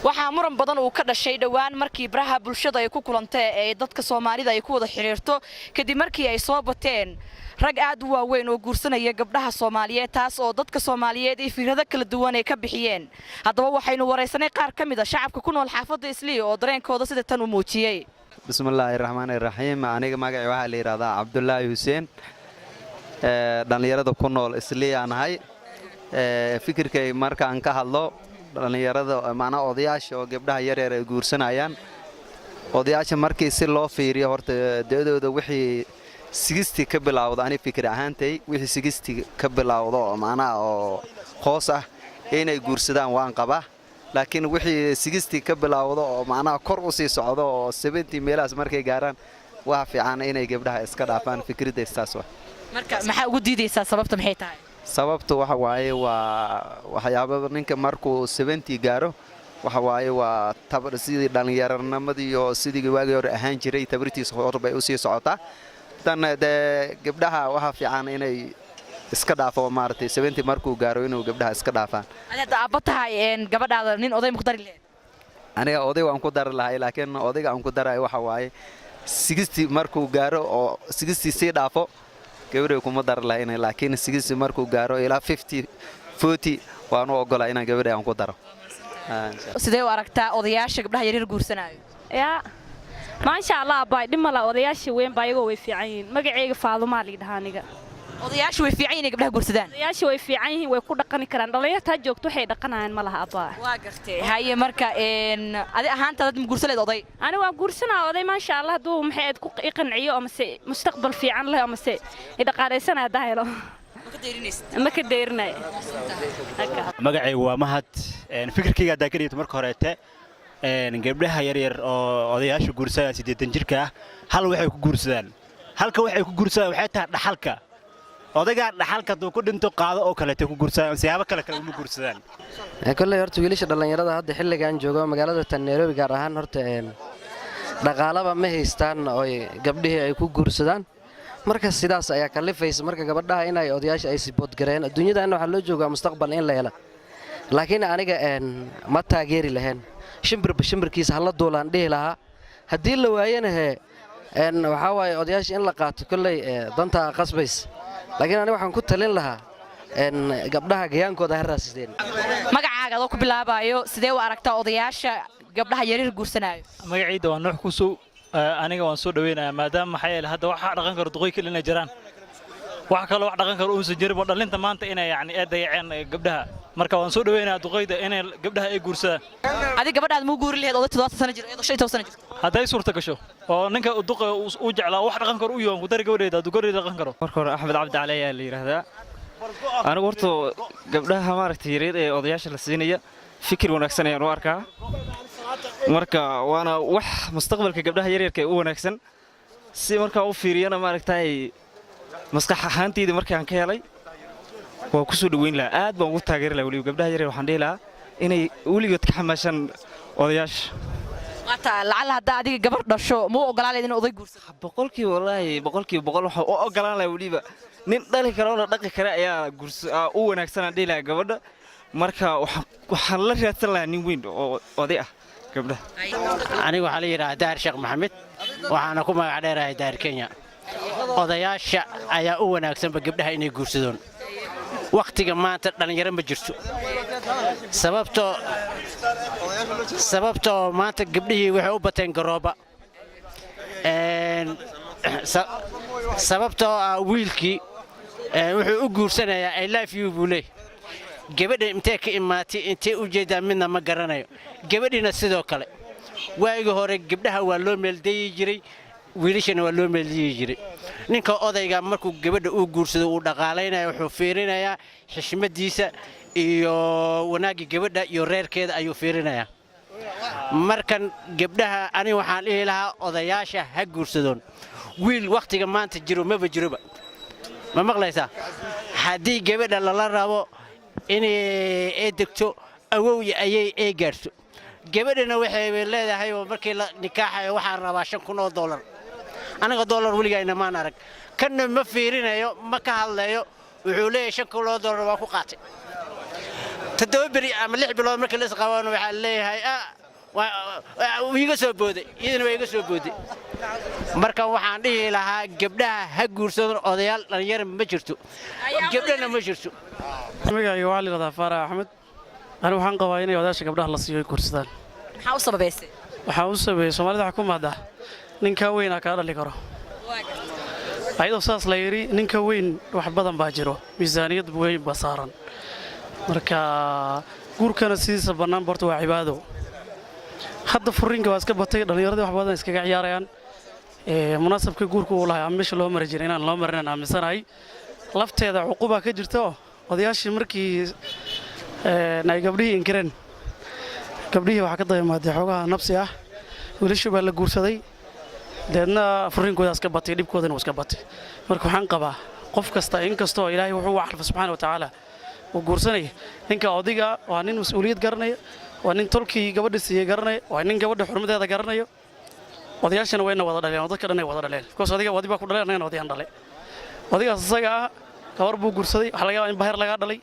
waxaa muran badan uu ka dhashay dhawaan markii baraha bulshada ay ku kulantay ee dadka Soomaalida ay ku wada xiriirto kadib markii ay soo bateen rag aad u waaweyn oo guursanaya gabdhaha Soomaaliyeed taas oo dadka Soomaaliyeed ay fikrado kala duwan ay ka bixiyeen haddaba waxaynu wareysanay qaar ka mid ah shacabka ku nool xaafadda Islii oo dareenkooda sida tan u muujiyay bismillaahirrahmaanirrahiim aniga magacay waxa la yiraahdaa Cabdullaahi Huseen dhalinyarada ku nool Islii aan ahay fikirkay marka aan ka hadlo dhalinyarada macna odayaasha oo gabdhaha yar yar ay guursanayaan odayaasha markii si loo fiiriyo horta deedooda wixii 60 ka bilowdo ani fikir ahaantay wixii 60 ka bilowdo macna oo qoos ah inay guursadaan waan qabaa laakiin wixii 60 ka bilowdo oo macna kor u sii socdo oo 70 meelaas markay gaaraan waa fiican inay gabdhaha iska dhaafaan fikirada istaas marka maxaa ugu diidaysaa sababta maxay tahay sababtu waxa waaye waxyaabo ninka markuu 70 gaaro waxa waaye waa tabar sidii dhalinyaranimada iyo sidii waagi hore ahaan jiray tabartiisa horbay u sii socotaa tan gabdhaha waxa fiican inay iska dhaafo maartay 70 markuu gaaro inuu gabdhaha iska dhaafaan aniga aabba tahay gabadhaada nin oday ma ku dari leeyahay aniga oday waan ku dar lahay laakiin odayga aan ku daray waxa waaye 60 markuu gaaro oo 60 sii dhaafo gabadhay kuma dar lahayn laakiin 60 markuu gaaro ilaa 50 40 waan u ogolaa inaan gabadhay aan ku daro sidee u aragtaa odayaasha gabdhaha yaryar guursanaayo ya ma sha Allah bay dhimala odayaasha weyn baa iyaga way fiican yihiin magacayga Faadumaa la yiraahdaa aniga odayaasha way fiican yihiin gabdhaha guursadaan odayaasha way fiican yihiin way ku dhaqani karaan dhalinyarta joogto waxay dhaqanayaan ma laha abaa waa gartay haye marka adi ahaanta dad guursaleed oday ani waa guursanaa oday ma sha Allah duu maxay ku qanciyo ama se mustaqbal fiican leh ama se idaqaareysanaa daahelo ma ka deernay magacaygu waa mahad fikirkayga daakadiyay marka horeete gabdhaha yar yar oo odayaasha guursadaan 80 jirka ah hal waxay ku guursadaan halka waxay ku guursadaan waxay tahay dhaxalka odayga dhaxalka duu ku dhinto qaado oo kale ku guursadaan siyaabo kale uma guursadaan kullay horta wiilasha dhalinyarada hadda xilligan jooga magaalada Nairobi gaar ahaan horta dhaqaalaba ma haystaan oo gabdhihii ay ku guursadaan marka sidaas ayaa kalifaysa marka gabadhaha inay odayaasha ay sibood gareen adduunyada waxa loo joogaa mustaqbal in la helo laakiin aniga ma taageeri lahayn shimbirkiisa hal doolaan dhihi lahaa hadii la waayana waxa waaye odayaasha in la qaato kullay danta qasbays laakiin aniga waxaan ku talin lahaa gabdhaha gayaankooda ha raasisteen magacaaga adoo ku bilaabayo sidee u aragtaa odayaasha gabdhaha yaryar guursanaayo magacayda waa Nuux Kusow aniga waan soo dhaweynayaa maadaama maxay yahay hadda waxa dhaqan karo duqoy kale inay jiraan wax kale wax dhaqan karo oo soo jirbo dhalinta maanta inay yani eedayeen gabdhaha marka waan soo dhaweynayaa duqoyda inay gabdhaha ay guursadaan adiga gabadhaad ma guuri lahayd oo 7 sano jir iyo 5 sano jir haday suurta gasho oo ninka duqa uu jeclaa wax dhaqan karo u yoon ku dar gabadheeda duqoyda dhaqan karo marka hore Axmed Cabdi Cali ayaa la yiraahdaa anigu horto gabdhaha maaragtay yareed ee odayaasha la siinaya fikir wanaagsan ayaan u arkaa marka waana wax mustaqbalka gabdhaha yaryarka u wanaagsan si marka u fiiriyana maaragtay maskax ahaanteedii markaan ka helay waa ku soo dhaweyn lahaa aad baan ugu taageeri lahaa waliba gabdhaha yaryar waxaan dhihi lahaa inay weligood ka xamaashaan odayaasha waata lacala hadda adiga gabar dhasho ma ogolaaleed in oday guursado boqolkiiba wallaahi boqolkiiba waxa u ogolaan lahaa waliba nin dhali karo oo dhaqi kara ayaa u wanaagsan dhihi lahaa gabadha marka waxaan la raadsan lahaa nin weyn oo oday ah gabdhaha aniga waxa la yiraahdaa Daar Sheekh Maxamed waxaana ku magac dheerahay Daar Kenya odayaasha ayaa u wanaagsan gabdhaha inay guursadaan waqtiga maanta dhalinyaro ma jirto sababtoo maanta gabdhihii waxay u bateen garooba sababtoo wiilkii wuxuu u guursanayaa I love you bule gabadha intee ka imaatay intee u jeedaa midna ma garanayo gabadhina sidoo kale waagi hore gabdhaha waa loo meeldeeyay jiray wiilashana waa loo meeldeeyay jiray ninka odayga markuu gabadha uu guursado uu dhaqaaleynaayo wuxuu fiirinayaa xishmadiisa iyo wanaagga gabadha iyo reerkeeda ayuu fiirinayaa markan gabdhaha ani waxaan dhihi lahaa odayaasha ha guursadoon wiil waqtiga maanta jiro ma jiroba ma maqlaysaa haddii gabadha lala rabo inay degto awowya ayay gaarto gabadhana waxay leedahay markii la nikaaxayo waxaan rabaa $5,000 anaga dollar waligaayna ma arag kana ma fiirinayo ma ka hadlayo wuxuu leeyahay $5,000 waa ku qaatay todobari ama 6 bilood marka la isqaawano waxa leeyahay wiiga soo booday iyadana way iga soo booday marka waxaan dhihi lahaa gabdhaha ha guursadaan odayaal dhalinyaro ma jirto gabdhana ma jirto magacayga waxaa la yidhahdaa Faarax Axmed أنا waxaan qabaa inay odayaasha gabdhaha la siiyo kursadaan maxaa u sababeysay waxaa u sababeeyay Soomaalida waxa ku maada ninka weyn ka dhali karo ayadoo saas la yiri ninka weyn wax badan baa jiro miisaaniyad weyn ba saaran marka guurkana sidiisa banaan barto waa cibaado hadda furiinka waa iska batay dhalinyarada wax badan iskaga ciyaarayaan munaasabka guurku uu lahaa meesha loo maray jiray inaan loo marin aaminsanahay lafteeda cuquba ka jirto odayaashii markii ay gabdhihii inkireen gabdhihii waxa ka daymaatay xogaha nafsi ah wiilashu baa la guursaday deedna furiinkooda iska batay dhibkoodana iska batay marka waxaan qabaa qof kasta in kasto Ilaahay wuxuu wax subhanahu wa ta'ala uu guursanay ninka odiga waa nin mas'uuliyad garanaya waa nin tolkii gabadha siiyay garanaya waa nin gabadha xurmadeeda garanayo odayaashana way wada dhaleen dadka dhan ay wada dhaleen koos odiga wadi baa ku dhaleen anagana odiyaan dhalay odigaas isaga gabar buu guursaday waxa laga yaabaa in bahar laga dhalay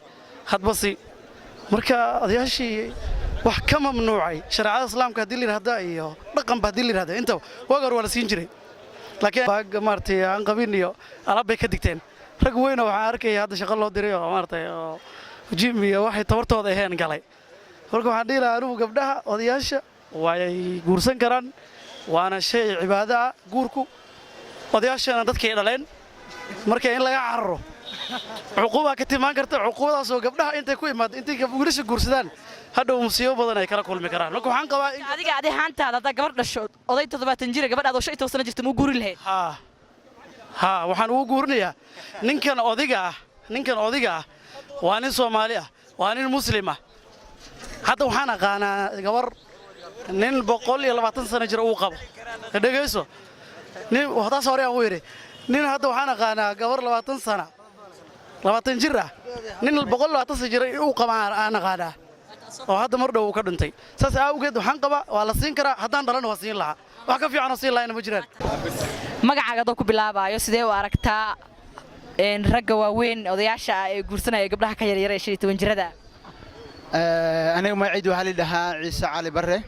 hadbasi marka odayaashii wax ka mamnuucay shariicada islaamka hadii la yiraahdo iyo dhaqan ba hadii la yiraahdo inta wagar wala siin jiray laakiin baag maartay aan qabin iyo alaab bay ka digteen rag weyn oo waxaan arkay hadda shaqo loo diray oo maartay jim iyo waxay tabartooda ahayn galay marka waxaan dhiilaa anigu gabdhaha odayaasha way guursan karaan waana shay cibaado ah guurku odayaashana dadkay dhaleen marka in laga carro cuquba ka timaan karta cuqubadaas oo gabdhaha intay ku imaad intay wiilasha guursadaan hadhow musiibo badan ay kala kulmi karaan marka waxaan qabaa adiga haantaada hada gabar dhasho oday 70 jir gabadhaada 15 sano jirta ma guuri lahayd waxaan ugu guurinayaa ninkan odiga ah waa nin Soomaali ah waa nin Muslim ah hadda waxaan aqaanaa gabar nin 120 sano jir uu qabo dhageyso nin waxdaas hore aan u yiri nin hadda waxaan aqaanaa gabar 20 sano 20 jir ah nin 120 sano jir uu qaba aan aqaanaa oo hadda mar dhow ka dhintay saas awgeed waxaan qabaa waa la siin karaa haddaan dhalan waa siin lahaa wax ka fiican oo siin lahayn ma jiraan magacaaga dad ku bilaabayo sidee u aragtaa ragga waaweyn odayaasha ay guursanaya gabdhaha ka yar yar ee 15 jirada aniga magacaydu waxa la dhahaa Ciise Cali Barre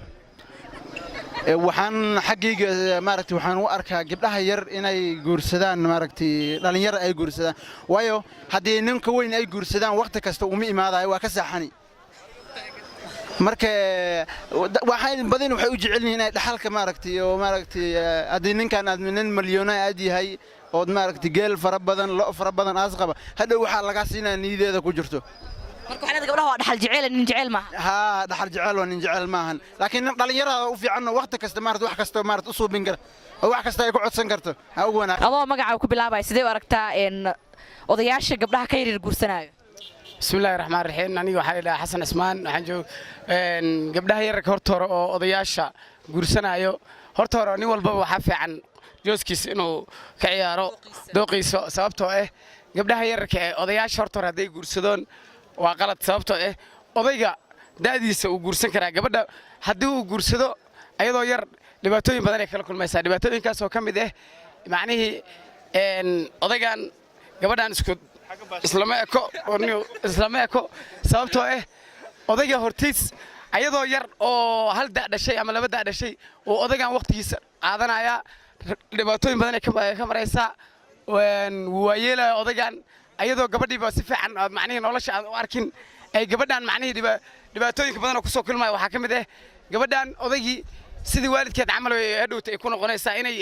waxaan xaqiiqa maaragtay waxaan u arkaa gabdhaha yar inay guursadaan maaragtay dhalinyar ay guursadaan waayo hadii ninka weyn ay guursadaan waqti kasta uma imaadayo waa ka saaxani marka waxay badan waxay u jecel yihiin inay dhaxalka maaragtay oo maaragtay hadii ninkan aad nin milyoona aad yahay oo maaragtay geel fara badan lo fara badan aas qaba hadhow waxa laga siinaa niideeda ku jirto marka waxaad gabdhaha waa dhaxal jecel nin jecel ma dhaxal jecel waa nin jecel maahan laakiin dhalinyarada u fiican waqti kasta maaragtay wax kasta maaragtay u suubin kara oo wax kasta ay ku codsan karto ha ugu wanaag adoo magacaaga ku bilaabay sidee u aragtaa odayaasha gabdhaha ka yar guursanayo bismillahir rahmaanir rahiim aniga waxa la dhahaa Xasan Ismaan waxaan joog gabdhaha yarka horta hore oo odayaasha guursanayo horta hore nin walba waxa fiican jooskiis inuu ka ciyaaro dooqiiso sababtoo ah gabdhaha yarka ee odayaasha horta hore haday guursadaan waa qalad sababtoo ah odayga daadiisa uu guursan karaa gabadha hadii uu guursado ayadoo yar dhibaatooyin badan ay kala kulmaysaa dhibaatooyinkaas oo kamid ah macnaheedu odaygan gabadhan isku islaama eko sababtoo ah odayga hortiis ayadoo yar oo hal daa dhashay ama laba daa dhashay oo odaygan waqtigiisa qaadanaya dhibaatooyin badan ay ka maraysaa waayeelaya odaygan ayadoo gabadhiiba si fiican macnaheedu nolosha aan u arkin ay gabadhan macnaheedu dhibaatooyinka badan oo ku soo kulmaya waxa kamid ah gabadhan odaygii sidii waalidkeed camal ay hadhowtay ku noqonaysaa inay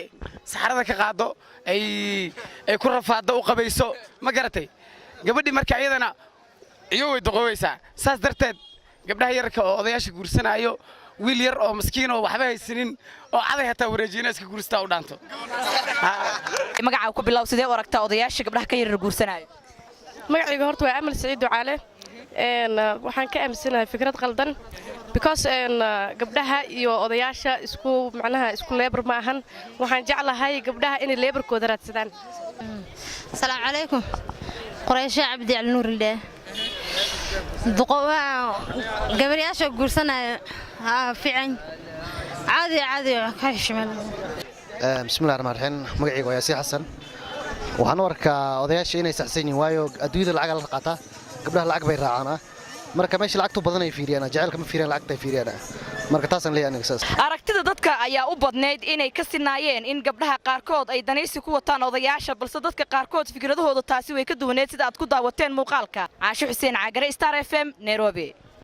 saxarada ka qaado ay ku rafaado u qabayso ma garatay gabadhii marka ayadana iyo way doqowaysaa saas darteed gabdhaha yarka oo odayaasha guursanayo wiil yar oo miskiin oo waxba haysanin oo caday hataa wareejina iska guurstaa u dhaanto magacaaga ku bilaw sidee u aragtaa odayaasha gabdhaha ka yar guursanayo magacayga horta waa Amal Saciid Ducaale waxaan ka aaminsanahay fikrad qaldan because gabdhaha iyo odayaasha isku macnaha isku labor ma ahan waxaan jeclahay gabdhaha inay laborkooda raadsadaan السلام عليكم قريش عبد النور الله دقوا قبرياش قرصنا فعن عادي كاشمل بسم الله الرحمن الرحيم مقعي وياسي حسن waxaan u arkaa odayaasha inay saxsan yihiin waayo adduunyada lacag la qaataa gabdhaha lacag bay raacaan marka meesha lacagtu badan ay fiiriyaan jacaylka ma fiiriyaan lacagta ay fiiriyaan marka taasan leeyahay aniga saas aragtida dadka ayaa u badneyd inay ka sinaayeen in gabdhaha qaarkood ay danaysi ku wataan odayaasha balse dadka qaarkood fikradahooda taasi way ka duwaneed sida aad ku daawateen muuqaalka Caasho Xuseen Caagare Star FM Nairobi